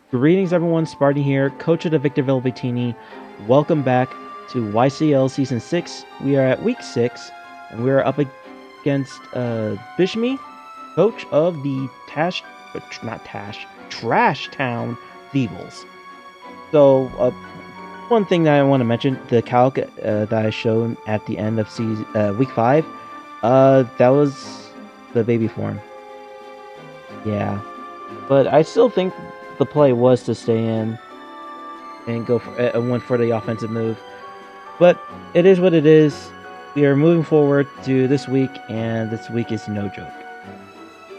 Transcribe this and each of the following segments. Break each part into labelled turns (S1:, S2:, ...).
S1: Greetings everyone, Sparty here, coach of the Victor Velvetini. Welcome back to YCL Season 6. We are at Week 6, and we are up against Bishmi, coach of the Trash Town Devils. So, one thing that I want to mention, the calc that I showed at the end of Week 5, that was the baby form. Yeah, but I still think the play was to stay in and go for went for the offensive move. But it is what it is. We are moving forward to this week, and this week is no joke.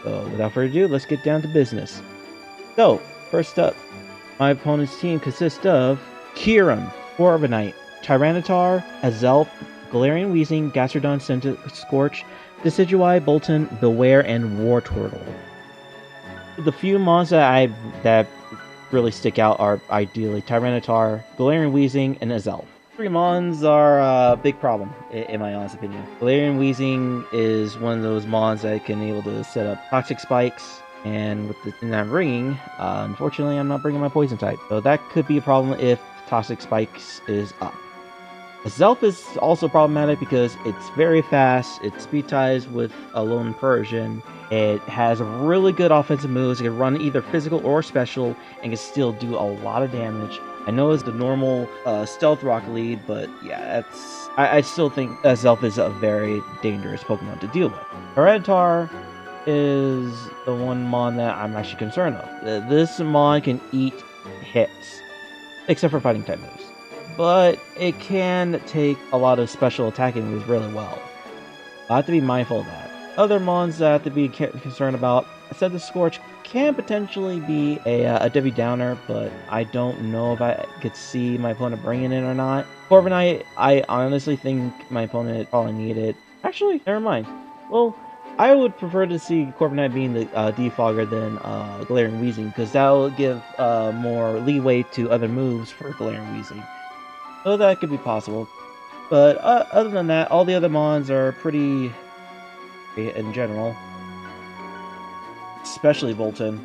S1: So without further ado, let's get down to business. So, first up, my opponent's team consists of Kiram, Corviknight, Tyranitar, Azelf, Galarian Weezing, Gastrodon, Scorch, Decidueye, Bolton, Beware, and Wartortle. The few mons that really stick out are ideally Tyranitar, Galarian Weezing, and Azelf. 3 mons are a big problem, in my honest opinion. Galarian Weezing is one of those mons that can able to set up Toxic Spikes, and with the thing I'm bringing, unfortunately I'm not bringing my Poison type, so that could be a problem if Toxic Spikes is up. Azelf is also problematic because it's very fast, it speed ties with a lone Persian, it has really good offensive moves, it can run either physical or special, and can still do a lot of damage. I know it's the normal Stealth Rock lead, but yeah, I still think Azelf is a very dangerous Pokemon to deal with. Tyranitar is the one mon that I'm actually concerned of. This mon can eat hits, except for fighting type moves. But it can take a lot of special attacking moves really well. I have to be mindful of that. Other mons that I have to be concerned about, I said the Scorch can potentially be a Debbie Downer, but I don't know if I could see my opponent bringing it or not. Corviknight, I honestly think my opponent probably need it. Actually, never mind. Well, I would prefer to see Corviknight being the defogger than Galarian Weezing, because that will give more leeway to other moves for Galarian Weezing. So that could be possible. But other than that, all the other mons are pretty in general. Especially Bolton.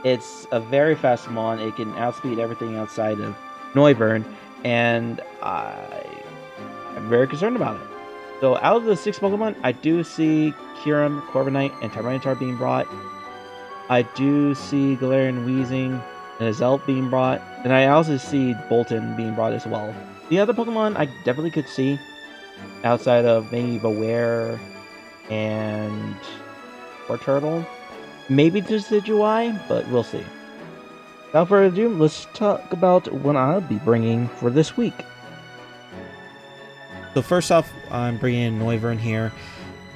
S1: It's a very fast mon. It can outspeed everything outside of Noivern, and I'm very concerned about it. So out of the 6 Pokemon, I do see Kiram, Corviknight, and Tyranitar being brought. I do see Galarian Weezing and Azelf being brought, and I also see Bolton being brought as well. The other Pokemon I definitely could see, outside of maybe Beware and Wartortle. Maybe Decidueye, but we'll see. Without further ado, let's talk about what I'll be bringing for this week. So first off, I'm bringing in Noivern here.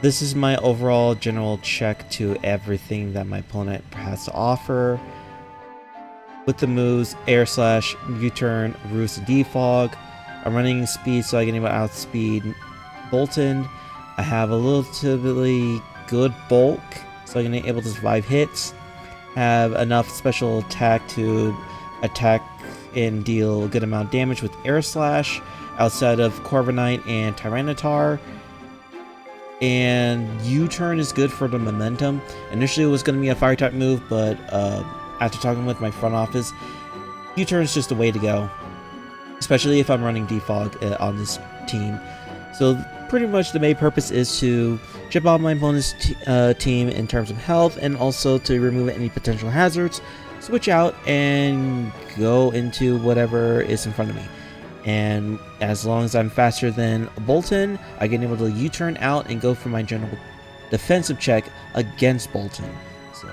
S1: This is my overall general check to everything that my opponent has to offer. With the moves Air Slash, U-Turn, Roost, Defog. I'm running speed so I can able to outspeed Bolton. I have a relatively good bulk so I can be able to survive hits. Have enough special attack to attack and deal a good amount of damage with Air Slash outside of Corviknight and Tyranitar. And U-Turn is good for the momentum. Initially it was going to be a fire type move, but after talking with my front office, U-Turn is just the way to go, especially if I'm running Defog on this team. So pretty much the main purpose is to chip out my opponent's team in terms of health, and also to remove any potential hazards, switch out, and go into whatever is in front of me. And as long as I'm faster than Bolton, I get able to U-turn out and go for my general defensive check against Bolton. So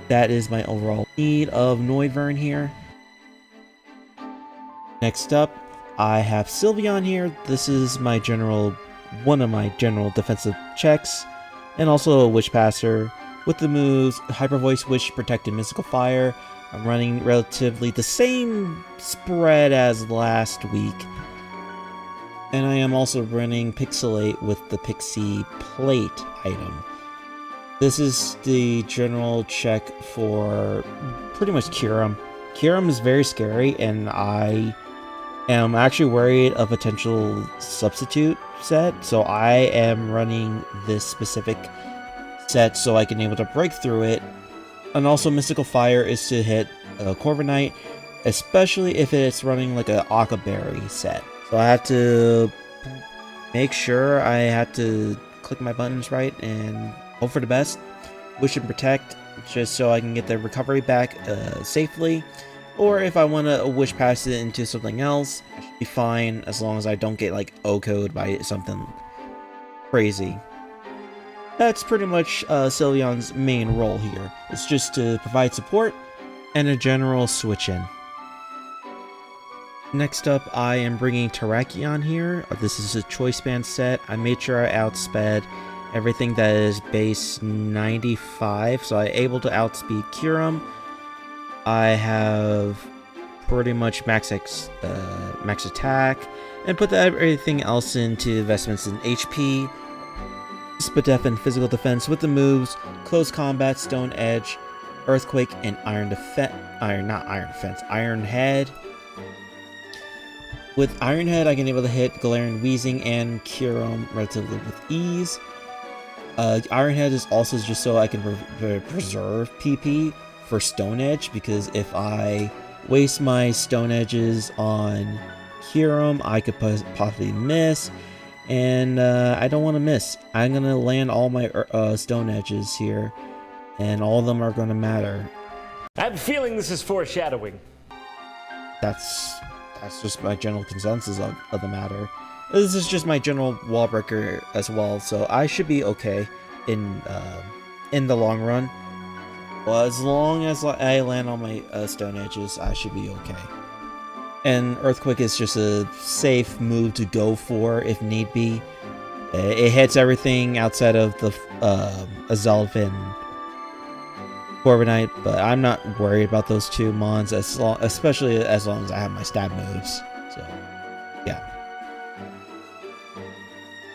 S1: that is my overall need of Noivern here. Next up, I have Sylveon here. This is my one of my general defensive checks, and also a Wish Passer. With the moves Hyper Voice, Wish, Protect, and Mystical Fire, I'm running relatively the same spread as last week. And I am also running Pixelate with the Pixie Plate item. This is the general check for pretty much Kyurem. Kyurem is very scary, and I And I'm actually worried of potential substitute set, so I am running this specific set so I can able to break through it. And also Mystical Fire is to hit Corviknight, especially if it's running like a Aqua Berry set. So I have to make sure I have to click my buttons right and hope for the best. Wish and Protect, just so I can get the recovery back safely. Or if I want to wish past it into something else, I should be fine as long as I don't get like O-code by something crazy. That's pretty much Sylveon's main role here. It's just to provide support and a general switch in. Next up, I am bringing Terrakion here. This is a choice band set. I made sure I outsped everything that is base 95, so I'm able to outspeed Kyurem. I have pretty much max attack, and put everything else into investments in HP, Spidef and physical defense with the moves Close Combat, Stone Edge, Earthquake, and Iron Head. With Iron Head, I can able to hit Galarian Weezing and Kyurem relatively with ease. Iron Head is also just so I can preserve PP for Stone Edge, because if I waste my Stone Edges on Kyurem, I could possibly miss, and I don't want to miss. I'm going to land all my Stone Edges here, and all of them are going to matter.
S2: I have a feeling this is foreshadowing.
S1: That's just my general consensus of the matter. This is just my general wall breaker as well, so I should be okay in the long run. Well, as long as I land on my Stone Edges, I should be okay. And Earthquake is just a safe move to go for if need be. It hits everything outside of the Azelf and Corviknight, but I'm not worried about those two mons, especially as long as I have my stab moves. So, yeah.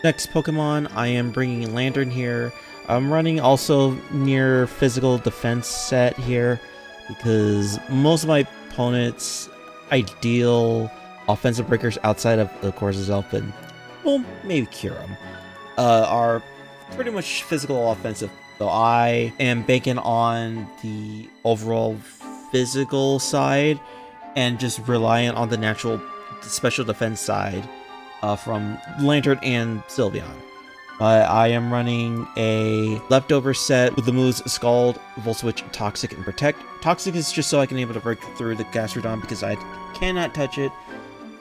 S1: Next Pokemon, I am bringing Lantern here. I'm running also near physical defense set here, because most of my opponents' ideal offensive breakers outside of the course Azelf and, well, maybe Kyurem, are pretty much physical offensive. So I am banking on the overall physical side and just relying on the natural special defense side from Lantern and Sylveon. I am running a leftover set with the moves Scald, Volt Switch, Toxic, and Protect. Toxic is just so I can able to break through the Gastrodon, because I cannot touch it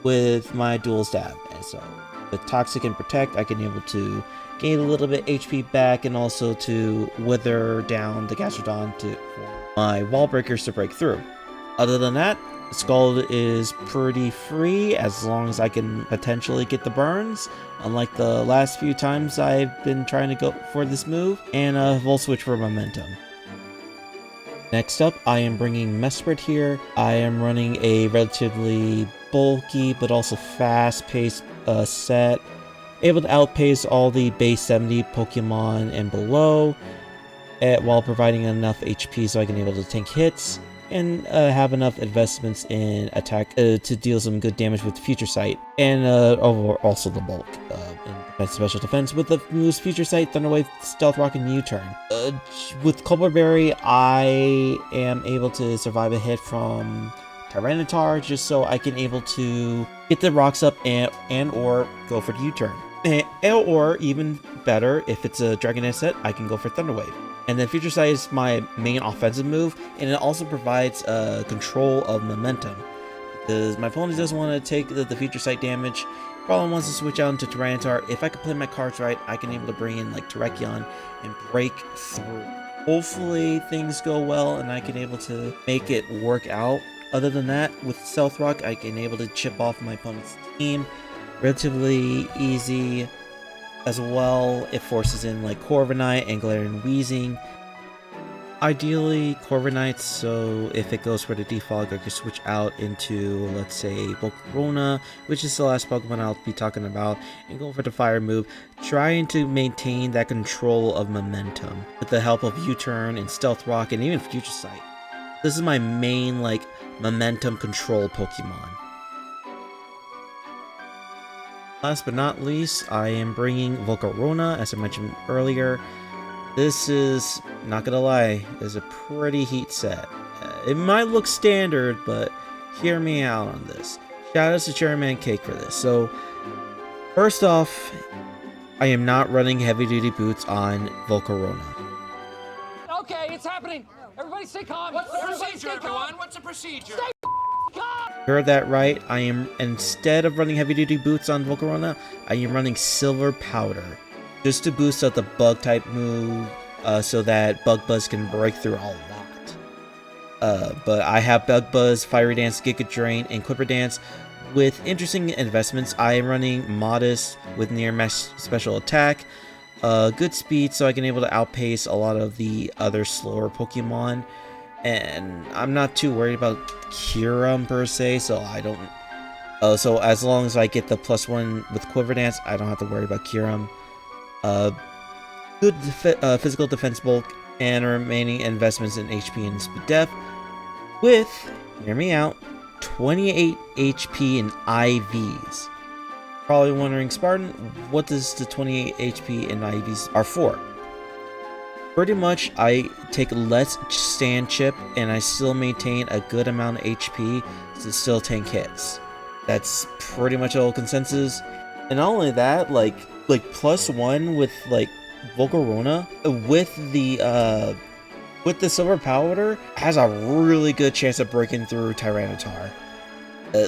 S1: with my dual stab. And so with Toxic and Protect, I can able to gain a little bit HP back, and also to wither down the Gastrodon for my wall breakers to break through. Other than that, Scald is pretty free as long as I can potentially get the burns, unlike the last few times I've been trying to go for this move, and Volt Switch for momentum. Next up, I am bringing Mesprit here. I am running a relatively bulky but also fast-paced set, able to outpace all the base 70 Pokemon and below, while providing enough HP so I can be able to tank hits, and have enough investments in attack to deal some good damage with Future Sight, and also the bulk in special defense with the moves Future Sight, Thunder Wave, Stealth Rock, and U-Turn. With Cobble Berry, I am able to survive a hit from Tyranitar, just so I can able to get the rocks up and or go for the U-Turn. Or even better, if it's a Dragonite set, I can go for Thunder Wave. And then Future Sight is my main offensive move, and it also provides control of momentum, because my opponent doesn't want to take the Future Sight damage. Probably wants to switch out into Tyranitar. If I can play my cards right, I can able to bring in like Terrakion and break through. Hopefully things go well and I can able to make it work out. Other than that, with Stealth Rock, I can able to chip off my opponent's team relatively easy. As well, it forces in like Corviknight and Galarian Weezing. Ideally, Corviknight, so if it goes for the defog, I can switch out into, let's say, Volcarona, which is the last Pokemon I'll be talking about, and go for the fire move, trying to maintain that control of momentum with the help of U-Turn and Stealth Rock and even Future Sight. This is my main, like, momentum control Pokemon.
S3: Last but not least, I am bringing Volcarona, as I mentioned earlier. This is, not gonna lie, is a pretty heat set. It might look standard, but hear me out on this. Shout out to Chairman Cake for this. So, first off, I am not running heavy-duty boots on Volcarona.
S4: Okay, it's happening. Everybody stay calm.
S5: What's the procedure, everyone? What's the procedure?
S4: Stay calm.
S3: Heard that right. I am, instead of running heavy-duty boots on Volcarona, I am running silver powder, just to boost up the bug type move, so that Bug Buzz can break through a lot. But I have Bug Buzz, Fiery Dance, Giga Drain, and Clipper Dance. With interesting investments, I am running Modest with near max special attack, good speed, so I can able to outpace a lot of the other slower Pokemon. And I'm not too worried about Kyurem per se, so I don't. So as long as I get the +1 with Quiver Dance, I don't have to worry about Kyurem. Good physical defense bulk and remaining investments in HP and speed def. With, hear me out, 28 HP in IVs. Probably wondering, Spartan, what does the 28 HP in IVs are for? Pretty much, I take less stand chip and I still maintain a good amount of HP to still tank hits. That's pretty much the whole consensus. And not only that, like +1 with like Volcarona with the silver powder has a really good chance of breaking through Tyranitar.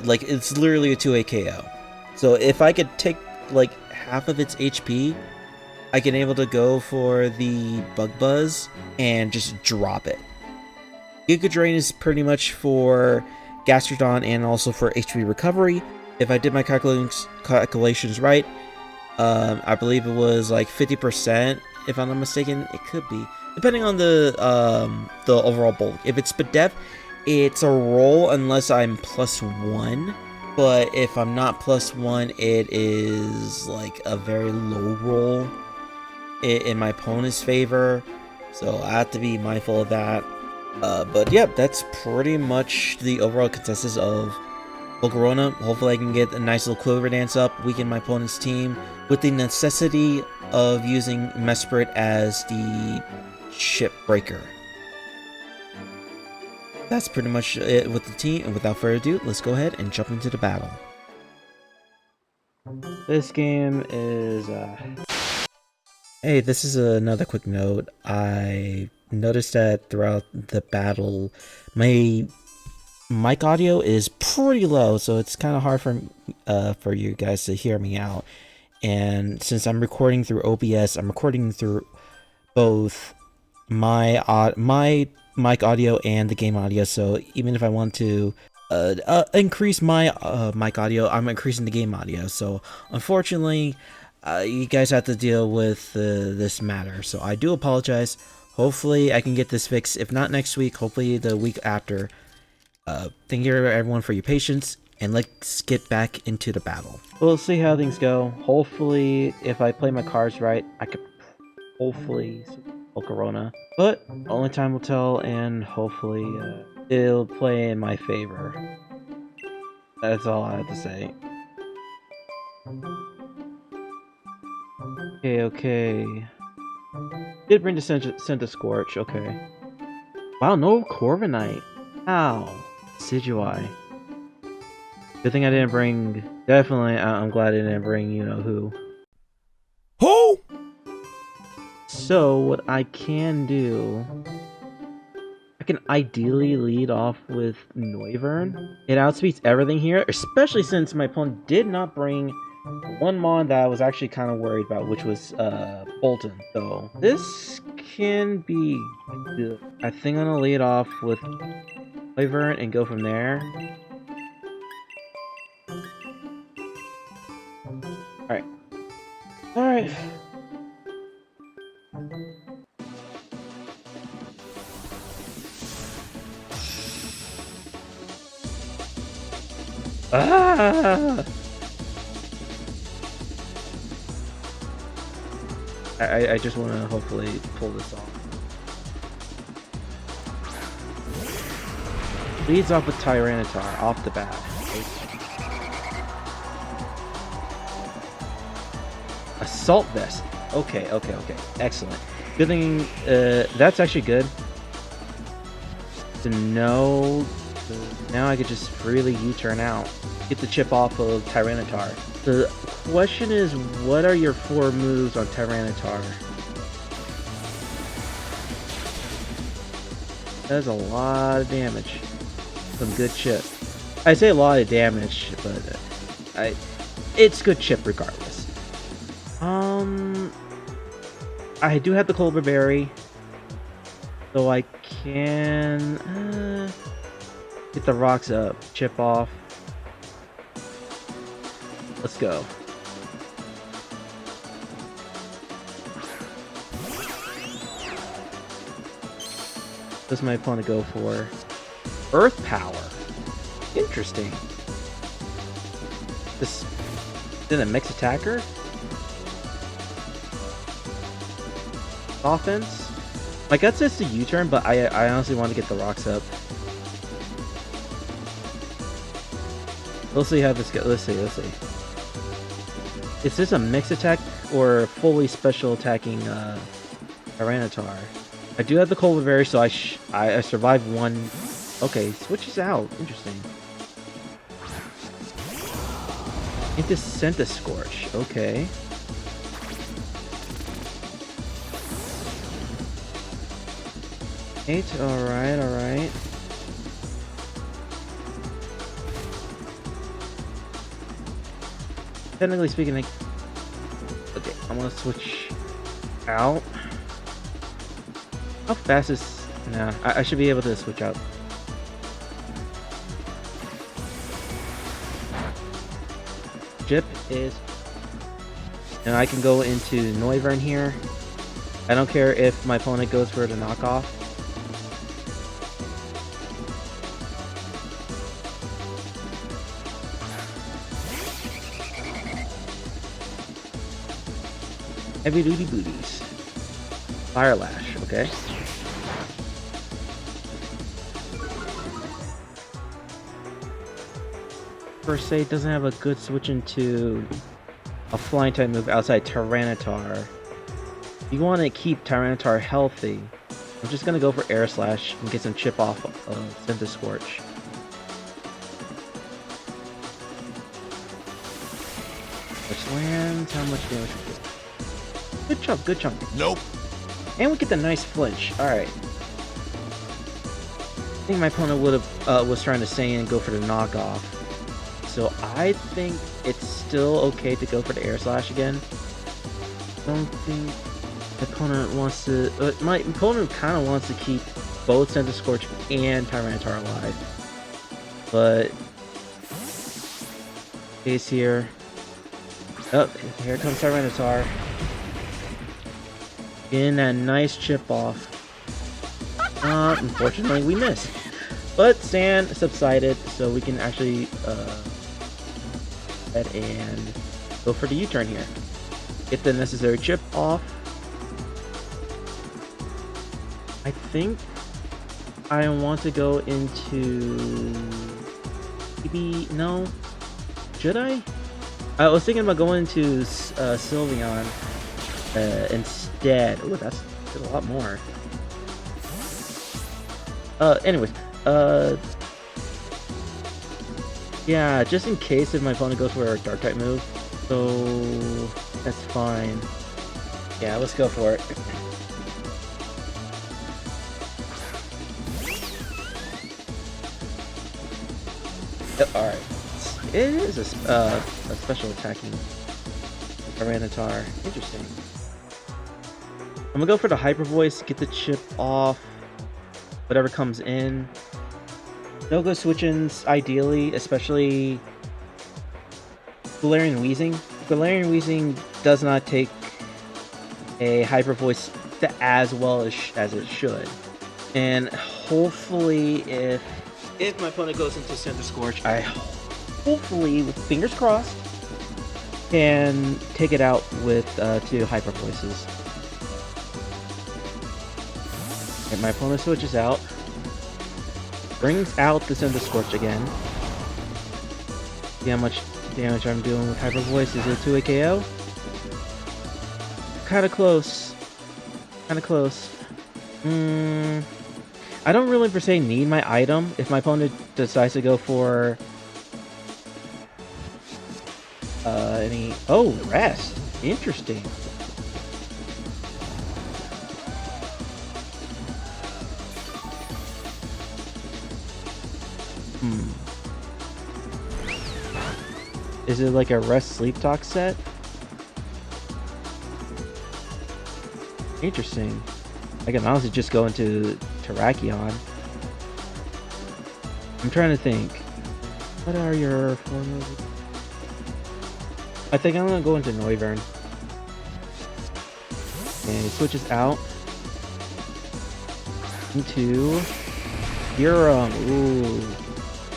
S3: Like it's literally a 2-8 KO. So if I could take like half of its HP, I can able to go for the Bug Buzz and just drop it. Giga Drain is pretty much for Gastrodon and also for HP recovery. If I did my calculations right, I believe it was like 50%, if I'm not mistaken. It could be, depending on the overall bulk. If it's Spadef, it's a roll unless I'm +1. But if I'm not +1, it is like a very low roll in my opponent's favor, so I have to be mindful of that. But yeah, that's pretty much the overall consensus of Volcarona. Hopefully I can get a nice little Quiver Dance up, weaken my opponent's team, with the necessity of using Mesprit as the ship breaker. That's pretty much it with the team, and without further ado, let's go ahead and jump into the battle.
S1: This game is
S3: Hey, this is another quick note. I noticed that throughout the battle, my mic audio is pretty low, so it's kind of hard for you guys to hear me out. And since I'm recording through OBS, I'm recording through both my mic audio and the game audio. So even if I want to increase my mic audio, I'm increasing the game audio. So unfortunately, you guys have to deal with this matter, so I do apologize. Hopefully I can get this fixed, if not next week, hopefully the week after. Thank you everyone for your patience, and let's get back into the battle.
S1: We'll see how things go. Hopefully, if I play my cards right, I could hopefully Volcarona, but only time will tell, and hopefully it'll play in my favor. That's all I have to say. Okay. Did bring the Centiskorch, okay. Wow, no Corviknight. Ow. Decidueye. Good thing I didn't bring... Definitely, I'm glad I didn't bring you-know-who.
S3: Who?
S1: So, what I can do... I can ideally lead off with Noivern. It outspeeds everything here, especially since my opponent did not bring one mon that I was actually kind of worried about, which was Bolton. So this can be good. I think I'm gonna lead off with Noivern and go from there. Alright. Alright. Ah! I just want to hopefully pull this off. Leads off with Tyranitar off the bat. Assault vest. Okay. Excellent. Good thing. That's actually good to know. Now I could just freely U-turn out. Get the chip off of Tyranitar. The question is, what are your 4 moves on Tyranitar? That's a lot of damage. Some good chip. I say a lot of damage, but it's good chip regardless. I do have the Colbur Berry, so I can get the rocks up, chip off. Let's go. What does my opponent go for? Earth Power. Interesting. This isn't a mixed attacker? Offense? My gut says to U-turn, but I honestly want to get the rocks up. We'll see how this goes. Let's see. Is this a mixed attack or fully special attacking Tyranitar? I do have the Colbur Berry, so I survived one. Okay, switches out. Interesting. Into Scorch. Okay. Alright. Technically speaking, okay, I'm gonna switch out. How fast is... Nah, I should be able to switch out. Chip is... And I can go into Noivern here. I don't care if my opponent goes for the knockoff. Heavy duty booties. Fire Lash, okay. First say doesn't have a good switch into a flying type move outside Tyranitar. You want to keep Tyranitar healthy. I'm just gonna go for Air Slash and get some chip off of Scorch. Which lands? How much damage we get? Good chunk.
S5: Nope.
S1: And we get the nice flinch. Alright. I think my opponent would have was trying to stay in and go for the knockoff. So I think it's still okay to go for the Air Slash again. I don't think my opponent wants to... my opponent kind of wants to keep both Scorch and Tyranitar alive. But... Case here. Oh, here comes Tyranitar. Getting that nice chip off. Unfortunately, we missed. But sand subsided, so we can actually head and go for the U-turn here. Get the necessary chip off. I think I want to go into... Maybe... No? Should I? I was thinking about going into Sylveon instead. Oh, that's a lot more. Anyways, yeah, just in case if my opponent goes for a dark type move, so that's fine. Yeah, let's go for it. Alright. It is a special attacking Tyranitar. Interesting. I'm gonna go for the Hyper Voice, get the chip off, whatever comes in. No-go switch-ins, ideally, especially Galarian Weezing. Galarian Weezing does not take a Hyper Voice as well as it should. And hopefully, if my opponent goes into Center Scorch, I hopefully, with fingers crossed, can take it out with 2 Hyper Voices. And my opponent switches out, brings out the Center Scorch again. See how much damage I'm doing with Hyper Voice. Is it 2 KO? Kind of close. Kind of close. I don't really per se need my item if my opponent decides to go for any. Oh, rest. Interesting. Is it like a rest sleep talk set? Interesting. I can honestly just go into Terrakion. I'm trying to think. What are your formulas? I think I'm gonna go into Noivern. And it switches out into Eurum. Ooh.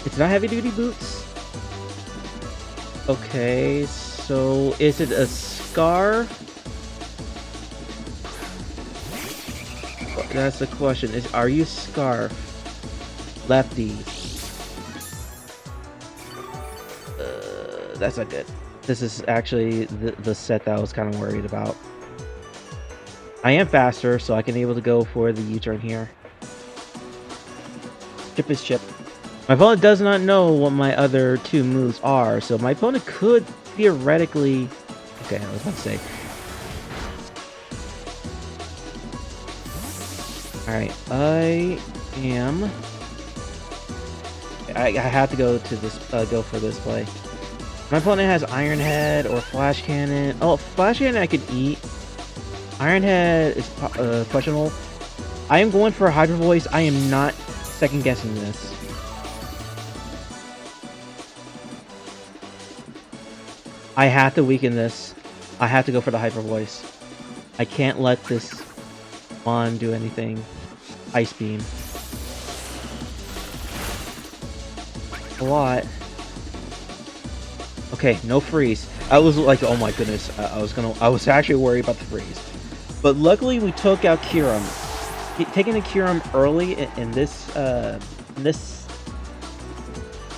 S1: It's not heavy duty boots. Okay, so is it a scarf? That's the question. Are you scarf? Lefty. That's not good. This is actually the set that I was kind of worried about. I am faster, so I can be able to go for the U-turn here. Chip is chip. My opponent does not know what my other two moves are, so my opponent could theoretically... Okay, I was about to say. Alright, I have to go to this, go for this play. My opponent has Iron Head or Flash Cannon. Oh, Flash Cannon I could eat. Iron Head is questionable. I am going for a Hydro Voice. I am not second guessing this. I have to weaken this. I have to go for the Hyper Voice. I can't let this Mon do anything. Ice Beam. A lot. Okay, no freeze. I was like, oh my goodness, I was actually worried about the freeze. But luckily we took out Kyurem. Taking a Kyurem early in this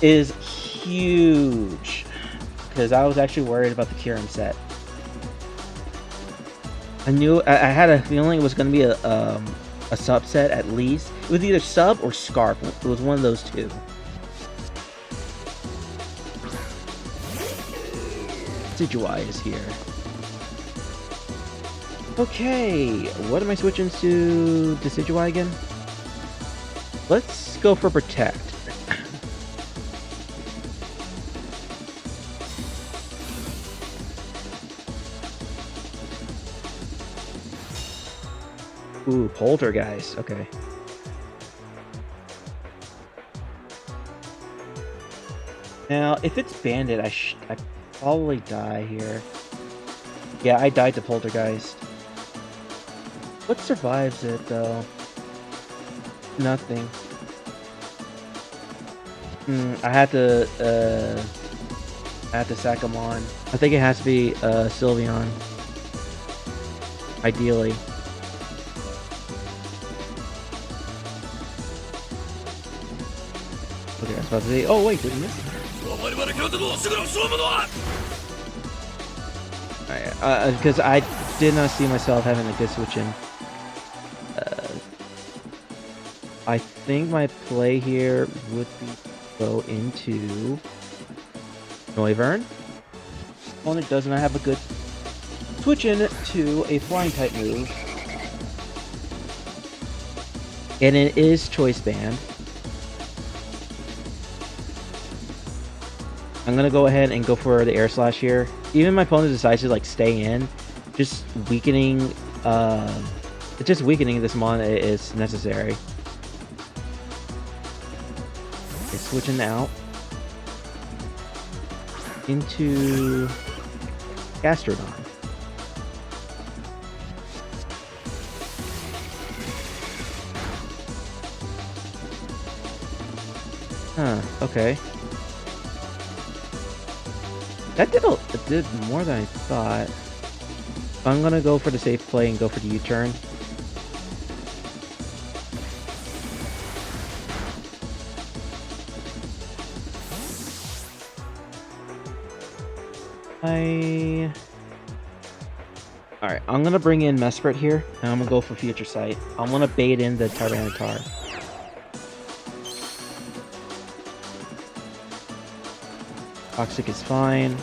S1: is huge. Because I was actually worried about the Kyurem set. I had a feeling it was going to be a subset at least. It was either sub or scarf. It was one of those two. Decidueye is here. Okay, what am I switching to Decidueye again? Let's go for Protect. Ooh, Poltergeist. Okay. Now, if it's Bandit, I probably die here. Yeah, I died to Poltergeist. What survives it, though? Nothing. I have to sack him on. I think it has to be Sylveon. Ideally. Okay, I was about to say, oh wait, didn't miss it. Because I did not see myself having a good switch in. I think my play here would be go into Noivern. Opponent does not have a good switch in to a flying type move. And it is Choice Band. I'm gonna go ahead and go for the Air Slash here. Even my opponent decides to like stay in, just weakening this mon is necessary. It's switching out into Gastrodon. Huh, okay. That did more than I thought. I'm gonna go for the safe play and go for the U-turn. Alright, I'm gonna bring in Mesprit here, and I'm gonna go for Future Sight. I'm gonna bait in the Tyranitar. Toxic is fine.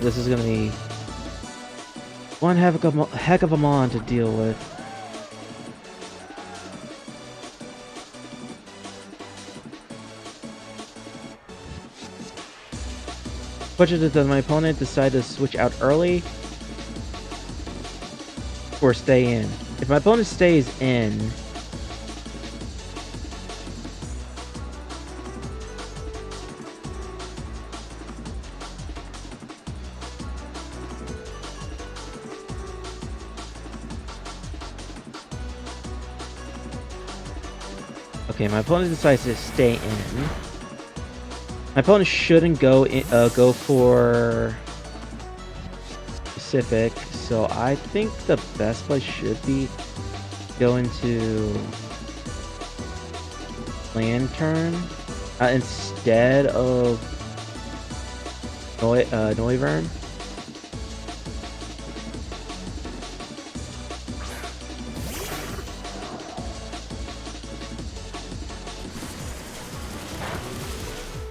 S1: This is gonna be one heck of a mon to deal with. Fortunately, does my opponent decide to switch out early or stay in? If my opponent stays in, okay, my opponent decides to stay in. My opponent shouldn't go for specific, so I think the best play should be go into Lantern instead of Noivern.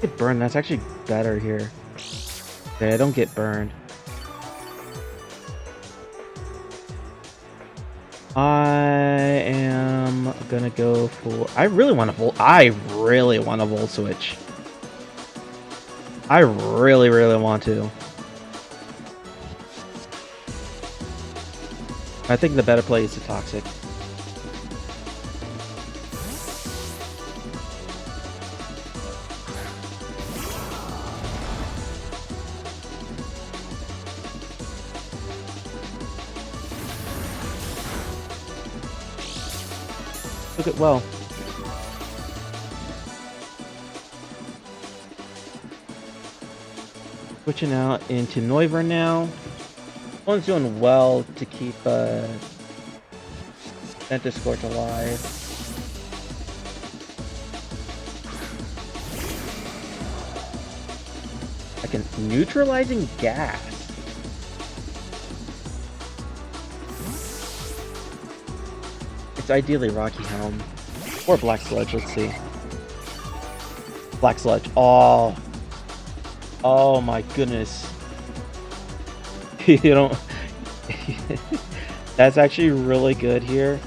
S1: Get burned, that's actually better here. Okay, I don't get burned. I am gonna go for... I really want to Volt Switch. I really want to. I think the better play is the Toxic. Look at well. Switching out into Noivern now. One's doing well to keep Scorch alive. I can neutralizing gas. It's ideally Rocky Helm or Black Sludge. Let's see. Black Sludge. Oh my goodness. You don't. That's actually really good here,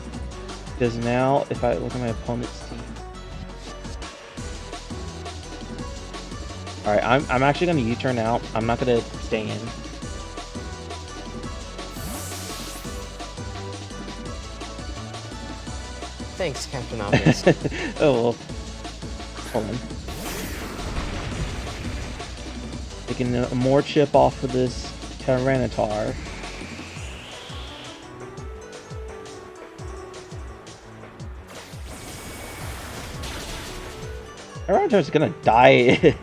S1: because now if I look at my opponent's team. All right, I'm actually gonna U-turn out. I'm not gonna stay in.
S6: Thanks, Captain Obvious.
S1: Oh well. Hold on. Taking more chip off of this Tyranitar. Tyranitar's gonna die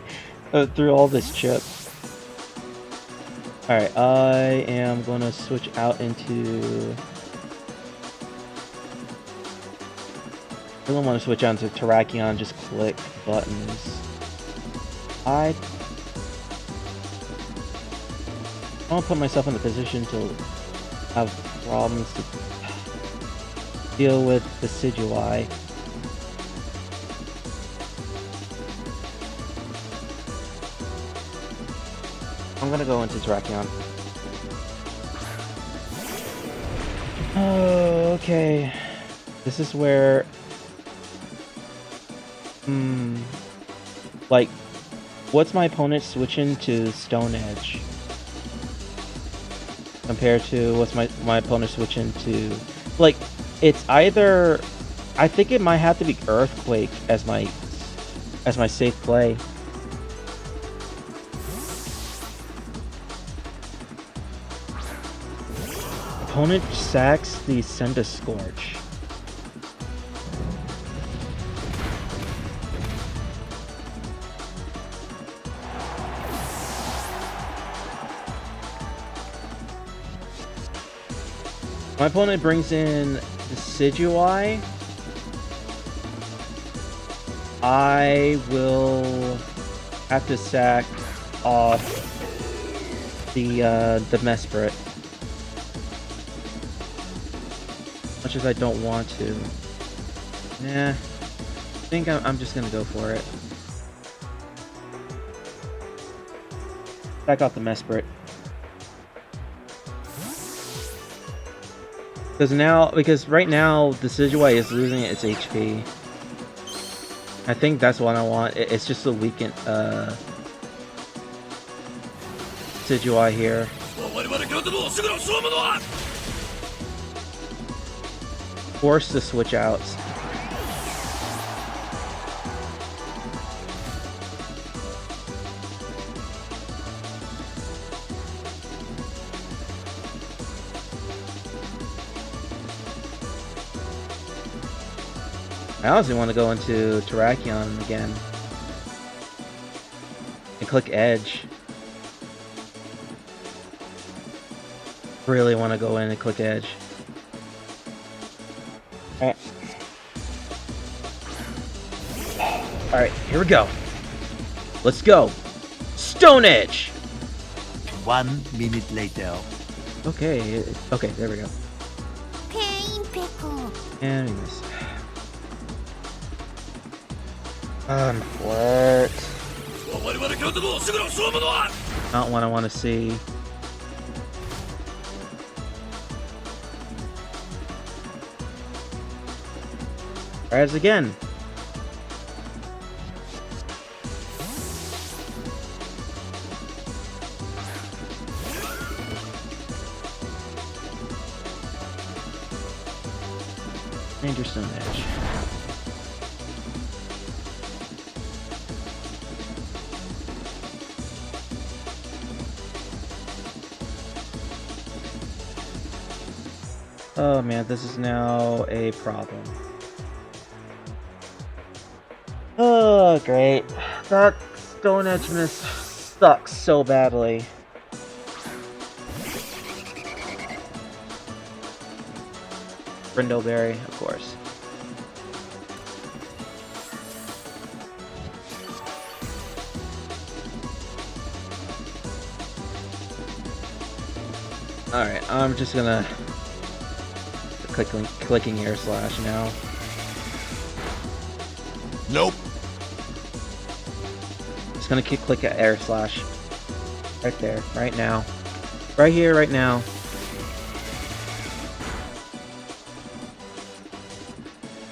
S1: through all this chip. Alright, I am gonna switch out into... I don't want to switch on to Terrakion, just click buttons. I don't put myself in the position to have problems to deal with the Decidueye. I'm gonna go into Terrakion. Oh, okay. This is where... like, what's my opponent switching to Stone Edge compared to what's my opponent switching to? Like, it's either... I think it might have to be Earthquake as my safe play. Opponent sacks the Scorch. My opponent brings in the Decidueye. I will have to sack off the Mesprit. Much as I don't want to. Nah. I think I'm just gonna go for it. Sack off the Mesprit. Because right now, the Decidueye is losing its HP. I think that's what I want. It's just a weakened Decidueye here. Forced to switch outs. I honestly want to go into Terrakion again. And click Edge. Really want to go in and click Edge. Alright, here we go. Let's go. Stone Edge!
S7: 1 minute later.
S1: Okay, there we go. And we miss. Flirt. Not what I want to see. Rise again. Ranger Stone Edge. Oh man, this is now a problem. Oh, great. That Stone Edge miss sucks so badly. Brindleberry, of course. Alright, I'm just gonna clicking air slash now.
S7: Nope.
S1: Just gonna click air slash. Right there, right now. Right here, right now.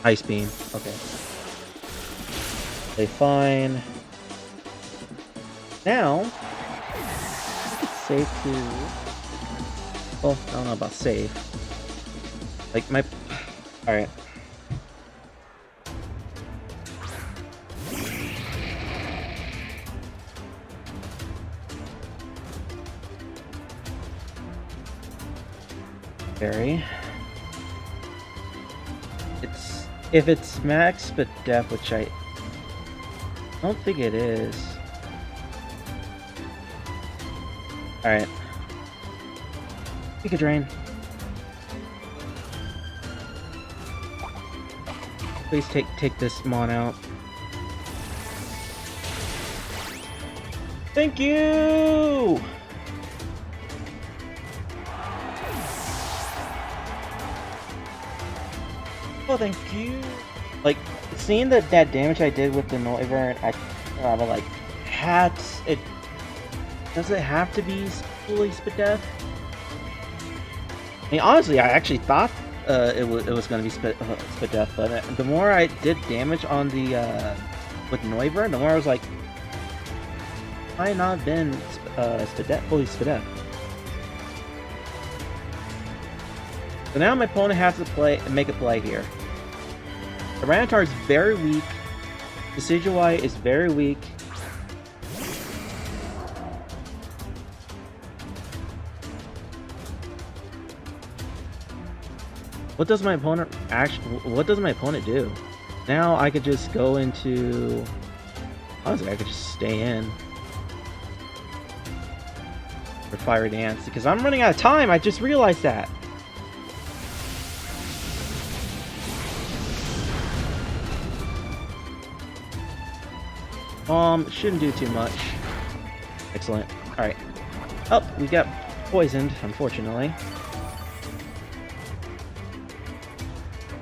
S1: Ice beam. Okay. Okay, fine. Now, it's safe to. Well, I don't know about safe. Like my. All right. Berry. If it's max but def, which I don't think it is. Alright. Pika Drain. Please take this mon out. Thank you! Oh, thank you. Like, seeing that damage I did with the Noivern, but like, it does it have to be fully Spadef? I mean, honestly, I actually thought it was going to be Spadef, but the more I did damage on the with Noivern, the more I was like, why not been fully Spadef? So now my opponent has to make a play here. Tyranitar is very weak. Decidueye is very weak. What does my opponent do? Now I could just go into. Honestly, I could just stay in for Fire Dance because I'm running out of time. I just realized that. Shouldn't do too much. Excellent. Alright. Oh, we got poisoned, unfortunately.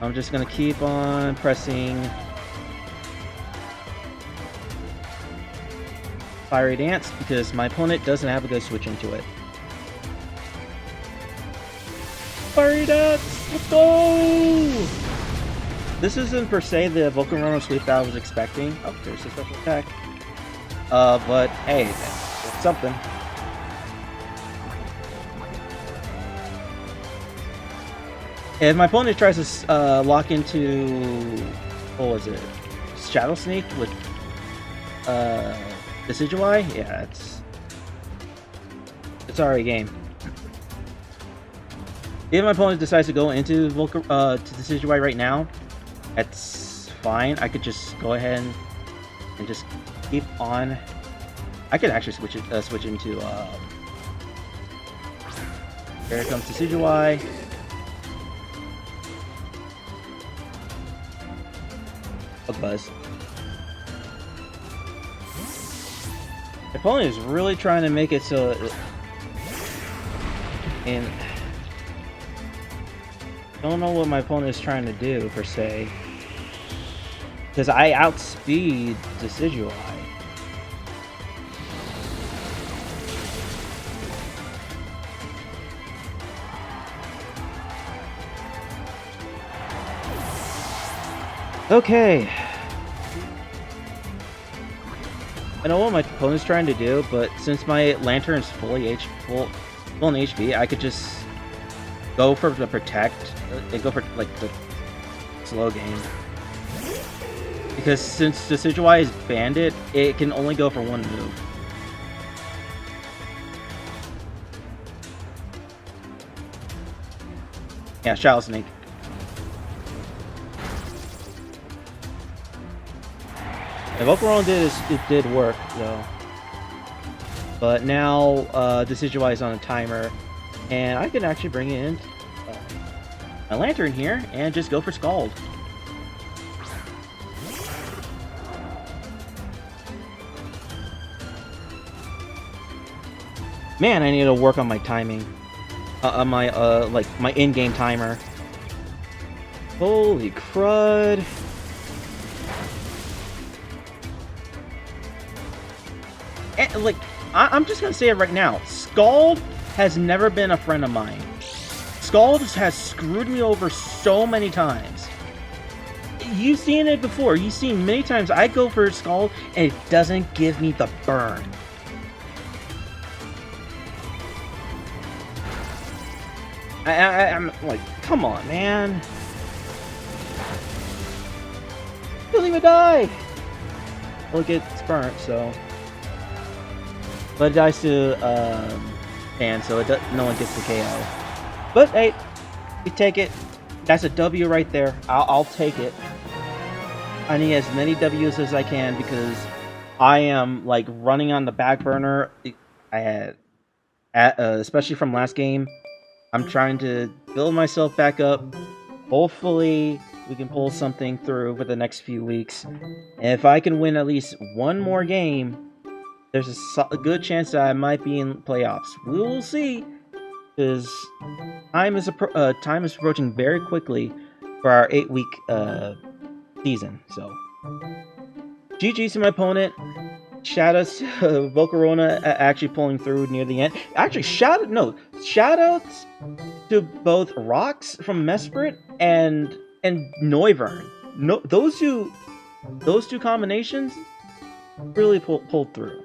S1: I'm just gonna keep on pressing Fiery Dance because my opponent doesn't have a good switch into it. Fiery Dance! Let's go! This isn't per se the Volcarona sweep that I was expecting. Oh, there's a special attack. But hey, it's something. If my opponent tries to lock into, what was it, Shadow Sneak with Decidueye, yeah, it's already game. If my opponent decides to go into to Decidueye right now, that's fine. I could just go ahead and just keep on. I could actually switch into. Here comes Decidueye. Bug Buzz. My opponent is really trying to make it so, and I don't know what my opponent is trying to do per se, because I outspeed Decidueye. Okay. I know what my opponent's trying to do, but since my Lantern's full in HP, I could just go for the Protect and go for like the slow game. Because since Decidueye is Bandit, it can only go for one move. Yeah, Shadow Snake. The Volcarona did work though, but now Decidueye is on a timer, and I can actually bring in my Lantern here and just go for Scald. Man, I need to work on my timing, on my like my in-game timer. Holy crud! And, like, I'm just gonna say it right now. Scald has never been a friend of mine. Scald has screwed me over so many times. You've seen it before. You've seen many times I go for Scald and it doesn't give me the burn. I'm like, come on, man. Doesn't even die. Well, it gets burnt, so. But it dies to Fan, so no one gets the KO. But hey, we take it. That's a W right there. I'll take it. I need as many W's as I can because I am like running on the back burner. I had, especially from last game. I'm trying to build myself back up. Hopefully, we can pull something through for the next few weeks. And if I can win at least one more game, there's a good chance that I might be in playoffs. We will see, because time is approaching very quickly for our 8-week season. So, GG's to my opponent. Shoutouts to Volcarona actually pulling through near the end. Actually, shoutouts to both Rocks from Mesprit and Noivern. No, those two combinations really pulled through.